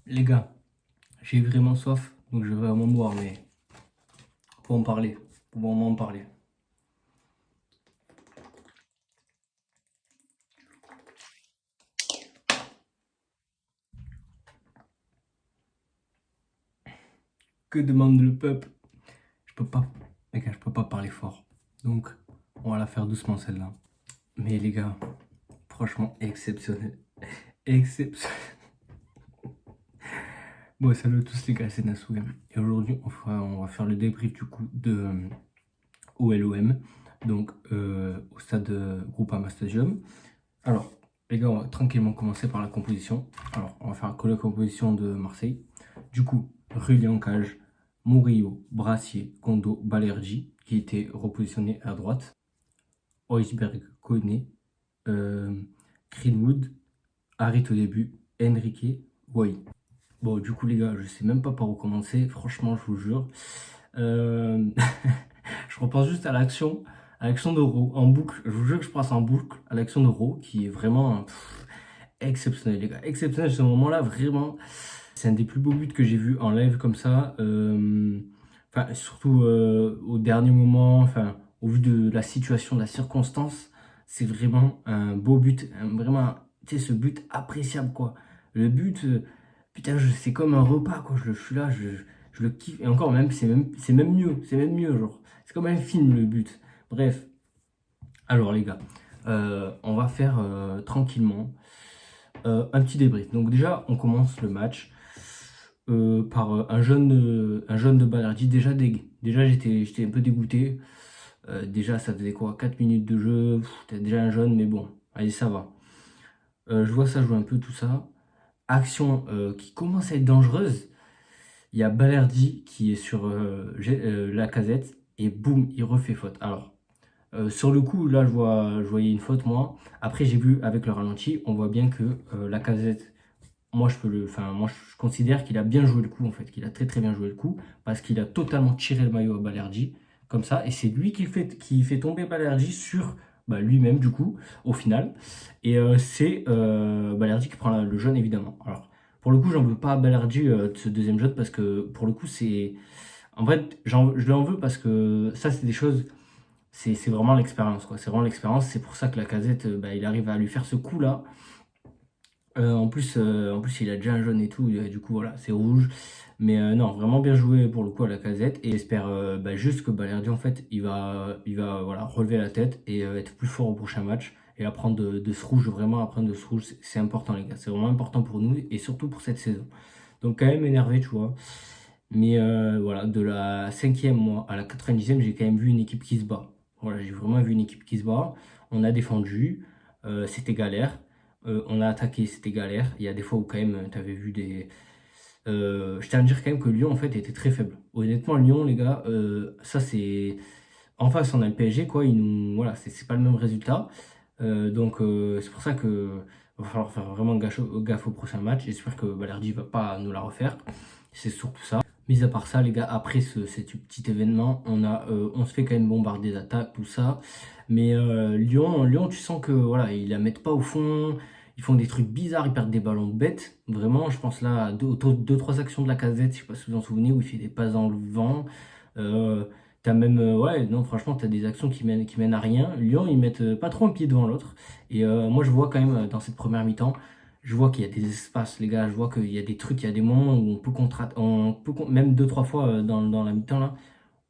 Les gars, j'ai vraiment soif, donc je vais vraiment boire, mais faut en parler. Faut vraiment en parler. Que demande le peuple? Je peux pas, les gars, je peux pas parler fort. Donc, on va la faire doucement celle-là. Mais les gars, franchement, exceptionnel. Exceptionnel. Bon, salut à tous les gars, c'est Nassou. Et aujourd'hui, on va faire le débrief du coup de OLOM, donc au stade Groupama Stadium. Alors, les gars, on va tranquillement commencer par la composition. Alors, on va faire que la composition de Marseille. Du coup, Rulli en cage, Murillo, Brassier, Kondo, Balerdi, qui était repositionné à droite. Oisberg, Koné, euh, Greenwood, Harit au début, Enrique, Wai. Bon, du coup, les gars, je sais même pas par où commencer. Franchement, je vous jure. Euh, je repense juste à l'action d'Euro en boucle. Je vous jure que je passe en boucle à l'action d'Euro qui est vraiment exceptionnel, les gars. Exceptionnel ce moment-là, vraiment. C'est un des plus beaux buts que j'ai vu en live comme ça. Enfin, surtout au dernier moment, enfin, au vu de la situation, de la circonstance, c'est vraiment un beau but. Vraiment, tu sais, ce but appréciable, quoi. Le but, putain, c'est comme un repas, quoi. Je suis là, je le kiffe. Et encore, même, c'est même mieux. C'est même mieux, genre. C'est comme un film, le but. Bref. Alors, les gars, on va faire tranquillement un petit débrief. Donc déjà, on commence le match par un jeune de Balerdi, déjà dégueu. Déjà, j'étais un peu dégoûté. Déjà, ça faisait quoi? 4 minutes de jeu. T'as déjà un jeune, mais bon, allez, ça va. Je vois ça jouer un peu tout ça. Action qui commence à être dangereuse. Il y a Balerdi qui est sur la casette et boum, il refait faute. Alors, sur le coup, là, je voyais une faute, moi. Après, j'ai vu avec le ralenti, on voit bien que la casette, moi, je considère qu'il a bien joué le coup, en fait, qu'il a très très bien joué le coup, parce qu'il a totalement tiré le maillot à Balerdi, comme ça, et c'est lui qui fait tomber Balerdi sur lui-même, du coup, au final. Et c'est Balerdi qui prend le jaune, évidemment. Alors, pour le coup, j'en veux pas à Balerdi de ce deuxième jaune, parce que pour le coup, c'est. En fait, je lui en veux parce que ça, c'est des choses c'est vraiment l'expérience, quoi. C'est vraiment l'expérience. C'est pour ça que la casette, il arrive à lui faire ce coup-là. En plus, il a déjà un jaune et tout. Du coup, voilà, c'est rouge. Mais non, vraiment bien joué pour le coup à la casette. Et j'espère juste que Balerdi, en fait, il va voilà, relever la tête et être plus fort au prochain match. Et apprendre de ce rouge, vraiment apprendre de ce rouge, c'est important, les gars. C'est vraiment important pour nous et surtout pour cette saison. Donc, quand même énervé, tu vois. Mais voilà, de la cinquième moi, à la 90e, j'ai quand même vu une équipe qui se bat. Voilà, j'ai vraiment vu une équipe qui se bat. On a défendu, c'était galère. On a attaqué, c'était galère. Il y a des fois où quand même, tu avais vu des. Je tiens à dire quand même que Lyon, en fait, était très faible. Honnêtement, Lyon, les gars, ça c'est. En face, on a le PSG, quoi. Voilà, c'est pas le même résultat. Donc, c'est pour ça que va falloir faire vraiment gaffe au prochain match. J'espère que Balerdi va pas nous la refaire. C'est surtout ça. Mis à part ça, les gars, après cet petit événement, on se fait quand même bombarder d'attaques, tout ça. Mais Lyon, tu sens que voilà, ils la mettent pas au fond. Ils font des trucs bizarres, ils perdent des ballons bêtes. Vraiment, je pense là à deux, trois actions de la casette, je sais pas si vous en souvenez, où il fait des passes dans le vent. T'as même, ouais, non, franchement, t'as des actions qui mènent à rien. Lyon, ils mettent pas trop un pied devant l'autre. Et moi, je vois quand même dans cette première mi-temps, je vois qu'il y a des espaces, les gars. Je vois qu'il y a des trucs, il y a des moments où on peut même deux, trois fois dans la mi-temps là,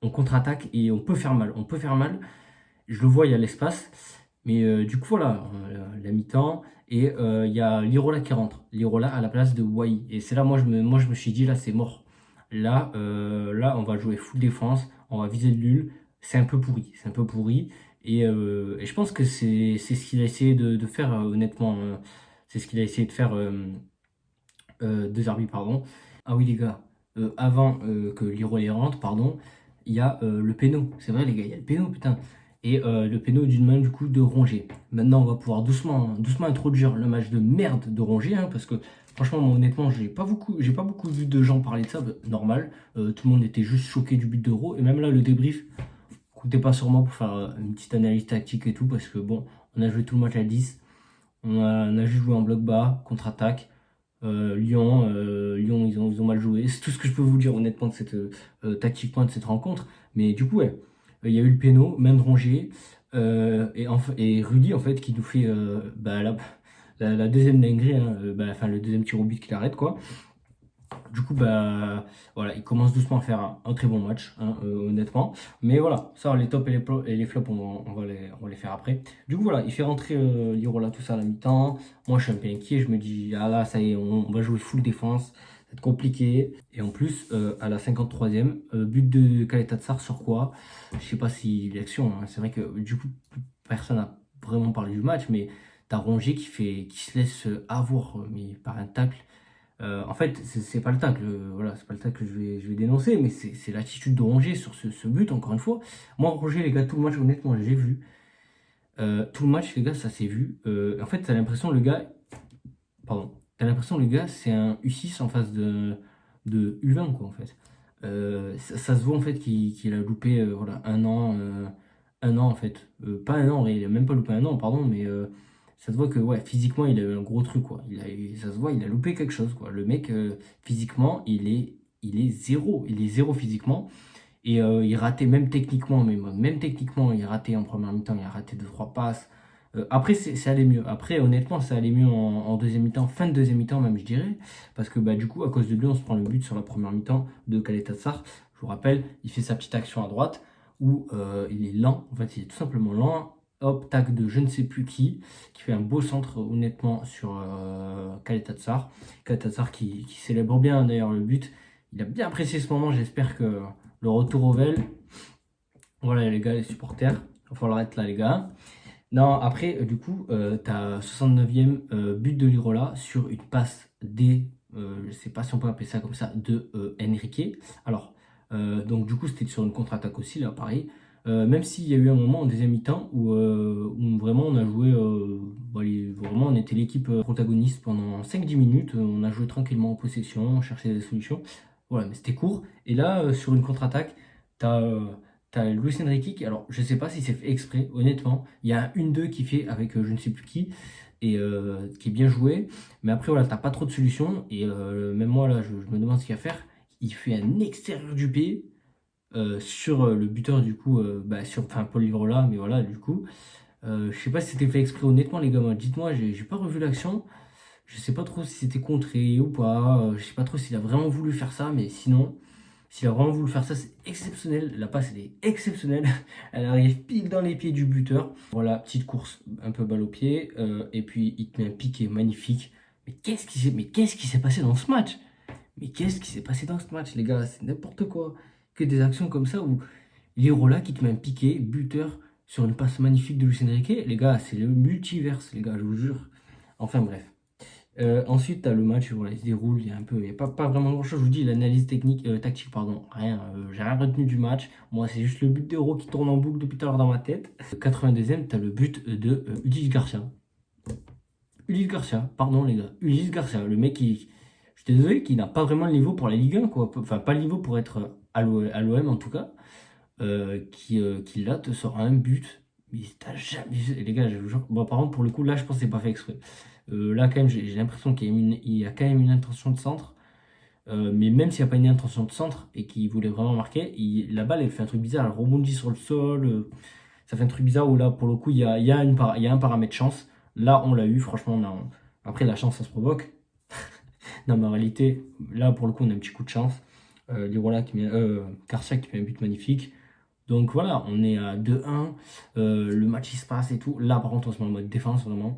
on contre-attaque et on peut faire mal. On peut faire mal. Je le vois, il y a l'espace. Mais du coup, voilà, la mi-temps. Et il y a Lirola qui rentre. Lirola à la place de Wai. Et c'est là, moi, je me suis dit, là, c'est mort. Là, on va jouer full défense. On va viser le nul. C'est un peu pourri. C'est un peu pourri. Et je pense que c'est ce qu'il a essayé de faire, honnêtement. C'est ce qu'il a essayé de faire, deux arbitres, pardon. Ah oui, les gars, avant que Lirola rentre, pardon, il y a le péno. C'est vrai, les gars, il y a le péno, putain. Et le péno d'une main, du coup, de Rongier. Maintenant, on va pouvoir doucement introduire le match de merde de Rongier, hein, parce que franchement, moi, honnêtement, j'ai pas beaucoup vu de gens parler de ça. Normal, tout le monde était juste choqué du but d'Euro. Et même là, le débrief, comptez pas sur moi pour faire une petite analyse tactique et tout, parce que bon, on a joué tout le match à 10. On a juste joué en bloc bas, contre-attaque. Lyon ils ont mal joué. C'est tout ce que je peux vous dire honnêtement de cette tactiquement de cette rencontre. Mais du coup, ouais, il y a eu le péno, même de Rongier, et Rudy en fait qui nous fait la deuxième dinguerie, hein, enfin le deuxième tir au but qu'il arrête quoi. Du coup, bah voilà, il commence doucement à faire un très bon match, hein, honnêtement. Mais voilà, ça, les tops et les flops, on va les faire après. Du coup, voilà, il fait rentrer Lirola tout ça à la mi-temps. Moi, je suis un peu inquiet. Je me dis, ah là, ça y est, on va jouer full défense. Ça va être compliqué. Et en plus, à la 53e, but de Kaletatsar sur quoi? Je sais pas si l'action, hein. C'est vrai que du coup, personne n'a vraiment parlé du match, mais t'as Rongier qui se laisse avoir mais par un tacle. En fait, c'est pas le tacle, voilà, c'est pas le tacle que je vais dénoncer, mais c'est l'attitude de Rongier sur ce but, encore une fois. Moi, Rongier, les gars, tout le match, honnêtement, j'ai vu. Tout le match, les gars, ça s'est vu. En fait, t'as l'impression, le gars, c'est un U6 en face de U20, quoi, en fait. Ça se voit, en fait, qu'il a loupé, voilà, un an, en fait. Pas un an, il a même pas loupé un an, pardon, mais ça se voit que, ouais, physiquement, il a eu un gros truc, quoi. Ça se voit, il a loupé quelque chose, quoi. Le mec, physiquement, il est zéro. Il est zéro physiquement. Et il ratait même techniquement, il ratait en première mi-temps, il a raté deux trois passes. Après, c'est allé mieux. Après, honnêtement, ça allait mieux en deuxième mi-temps, fin de deuxième mi-temps même, je dirais. Parce que bah, du coup, à cause de lui, on se prend le but sur la première mi-temps de Kaletatsar. Je vous rappelle, il fait sa petite action à droite où il est lent. En fait, il est tout simplement lent. Hop, tac de je ne sais plus qui fait un beau centre, honnêtement, sur Kaletatsar. Kaletatsar qui célèbre bien d'ailleurs le but. Il a bien apprécié ce moment, j'espère que le retour au Vel. Voilà les gars, les supporters. Il va falloir être là les gars. Non, après, du coup, t'as 69e but de Lirola sur une passe je sais pas si on peut appeler ça comme ça, de Enrique. Alors, donc du coup, c'était sur une contre-attaque aussi, là, pareil. Même s'il y a eu un moment en deuxième mi-temps où vraiment on a joué, vraiment on était l'équipe protagoniste pendant 5-10 minutes, on a joué tranquillement en possession, on cherchait des solutions, voilà, mais c'était court. Et là, sur une contre-attaque, t'as T'as Luis Enrique alors je sais pas si c'est fait exprès, honnêtement. Il y a un 1-2 qui fait avec je ne sais plus qui, et qui est bien joué. Mais après, voilà, t'as pas trop de solutions. Et même moi, là, je me demande ce qu'il va faire. Il fait un extérieur du pied sur le buteur, du coup, enfin, Paul Livrola, mais voilà, du coup. Je sais pas si c'était fait exprès, honnêtement, les gars. Dites-moi, j'ai pas revu l'action. Je sais pas trop si c'était contré ou pas. Je sais pas trop s'il a vraiment voulu faire ça, mais sinon. S'il a vraiment voulu faire ça, c'est exceptionnel. La passe, elle est exceptionnelle. Elle arrive pile dans les pieds du buteur. Voilà, petite course, un peu balle au pied. Et puis, il te met un piqué magnifique. Mais qu'est-ce qui s'est passé dans ce match? Mais qu'est-ce qui s'est passé dans ce match, les gars? C'est n'importe quoi. Que des actions comme ça où Lirola qui te met un piqué, buteur, sur une passe magnifique de Luis Enrique. Les gars, c'est le multiverse, les gars, je vous jure. Enfin, bref. Ensuite, tu as le match, voilà, il se déroule, il y a pas vraiment grand-chose. Je vous dis, l'analyse technique, tactique, pardon, rien. J'ai rien retenu du match. Moi, c'est juste le but d'Euro qui tourne en boucle depuis tout à l'heure dans ma tête. 82e, tu as le but de Ulysse Garcia. Ulysse Garcia, pardon les gars. Ulysse Garcia, le mec qui, je suis désolé, qui n'a pas vraiment le niveau pour la Ligue 1, quoi. Enfin, pas le niveau pour être à l'OM en tout cas. Qui là te sort un but. Mais t'as jamais vu. Les gars, je vous jure. Bon, par contre, pour le coup, là, je pense que c'est pas fait exprès. Là, quand même, j'ai l'impression qu'il y a quand même une intention de centre. Mais même s'il n'y a pas une intention de centre et qu'il voulait vraiment marquer, la balle, elle fait un truc bizarre. Elle rebondit sur le sol. Ça fait un truc bizarre où là, pour le coup, il y a un paramètre chance. Là, on l'a eu. Franchement, après, la chance, ça se provoque. Non, mais en réalité, là, pour le coup, on a un petit coup de chance. Lirola Garcia qui met un but magnifique. Donc voilà, on est à 2-1, le match il se passe et tout. Là par contre on se met en mode défense vraiment.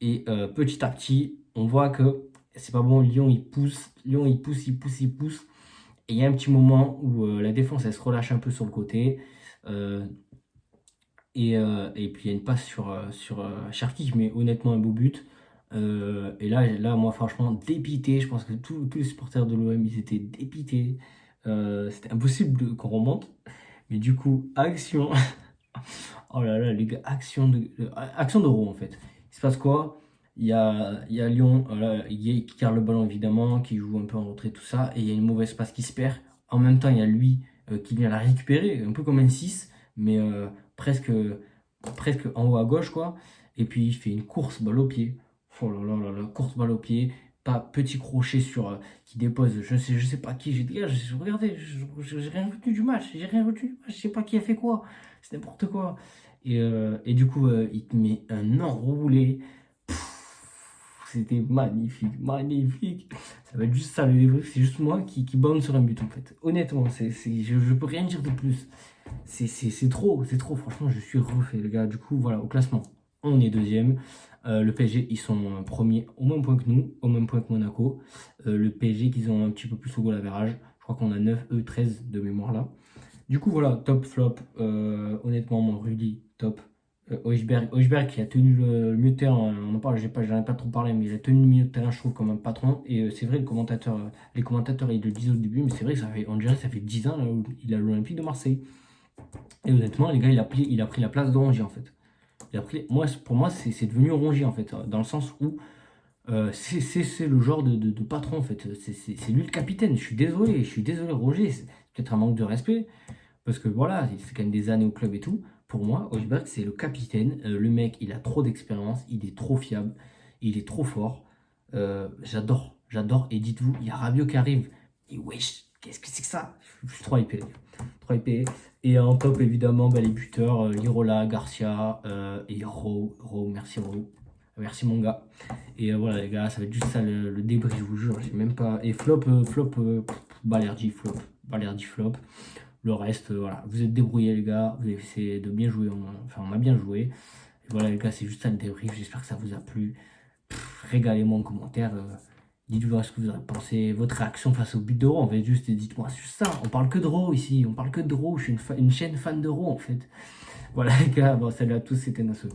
Et petit à petit, on voit que c'est pas bon, Lyon il pousse, il pousse, il pousse. Et il y a un petit moment où la défense elle se relâche un peu sur le côté. euh, et puis il y a une passe sur Cherki qui met honnêtement un beau but. Et là, moi franchement dépité, je pense que tous les supporters de l'OM ils étaient dépités. C'était impossible qu'on remonte. Mais du coup, action. Oh là là, les gars, action d'euro en fait. Il se passe quoi? Il y a Lyon qui garde le ballon évidemment, qui joue un peu en retrait, tout ça. Et il y a une mauvaise passe qui se perd. En même temps, il y a lui qui vient la récupérer, un peu comme un 6 mais presque en haut à gauche quoi. Et puis il fait une course balle au pied. Oh là là là là, course balle au pied. pas petit crochet qui dépose, je sais pas qui, regardez, j'ai rien retenu du match, je sais pas qui a fait quoi, c'est n'importe quoi. Et du coup, il te met un enroulé. C'était magnifique, magnifique. Ça va être juste ça le débrief, c'est juste moi qui bande sur un but en fait. Honnêtement, je peux rien dire de plus. C'est trop, franchement, je suis refait, les gars. Du coup, voilà, au classement, on est deuxième. Le PSG, ils sont premiers au même point que nous, au même point que Monaco. Le PSG, qu'ils ont un petit peu plus au goal average. Je crois qu'on a 9, eux 13 de mémoire là. Du coup, voilà, top flop. Honnêtement, mon Rudy, top. Højbjerg qui a tenu le milieu de terrain, on en parle, j'en ai pas trop parlé, mais il a tenu le milieu de terrain, je trouve, comme un patron. Et c'est vrai, les commentateurs, ils le disent au début, mais c'est vrai que on dirait que ça fait 10 ans là, où il a l'Olympique de Marseille. Et honnêtement, les gars, il a pris la place de Rongier en fait. Pour moi, c'est devenu Rongier en fait, dans le sens où c'est le genre de patron en fait. C'est lui le capitaine. Je suis désolé, Roger. C'est peut-être un manque de respect, parce que voilà, c'est quand même des années au club et tout. Pour moi, Højbjerg, c'est le capitaine. Le mec, il a trop d'expérience, il est trop fiable, il est trop fort. J'adore. Et dites-vous, il y a Rabiot qui arrive. Et wesh, qu'est-ce que c'est que ça? Je suis trop hypé, les gars. Trop hypé. Et en top, évidemment, bah, les buteurs, Lirola, Garcia et Ro. Merci Ro. Merci mon gars. Et voilà les gars, ça va être juste ça le débrief, je vous jure. J'ai même pas. Et Balerdi, flop. Balerdi, flop. Le reste, voilà, vous êtes débrouillés les gars, vous avez essayé de bien jouer, enfin on a bien joué. Et voilà les gars, c'est juste ça le débrief, j'espère que ça vous a plu. Régalez-moi en commentaire, dites-moi ce que vous avez pensé, votre réaction face au but d'Euro, en fait, juste dites-moi juste ça, on parle que d'Euro ici, on parle que d'Euro, je suis une chaîne fan d'Euro en fait. Voilà les gars, bon salut à tous, c'était Nassau.